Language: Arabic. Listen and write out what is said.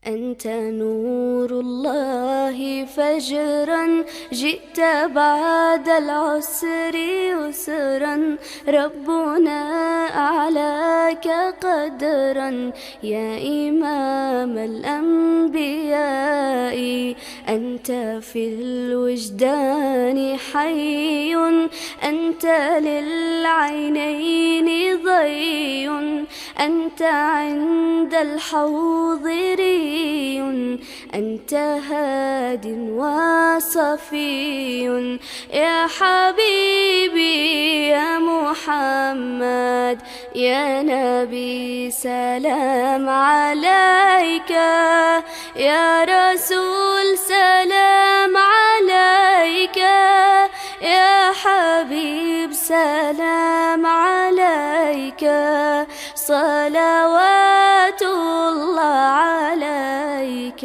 أنت نور الله فجرا، جئت بعد العسر يسرا، ربنا أعلاك قدرا يا إمام الأنبياء. أنت في الوجدان حي، أنت للعينين ضي، أنت عند الحوض ري، أنت هاد وصفي يا حبيبي يا محمد يا نبي سلام عليك، يا رسول سلام عليك، يا حبيب سلام عليك، صلوات الله عليك.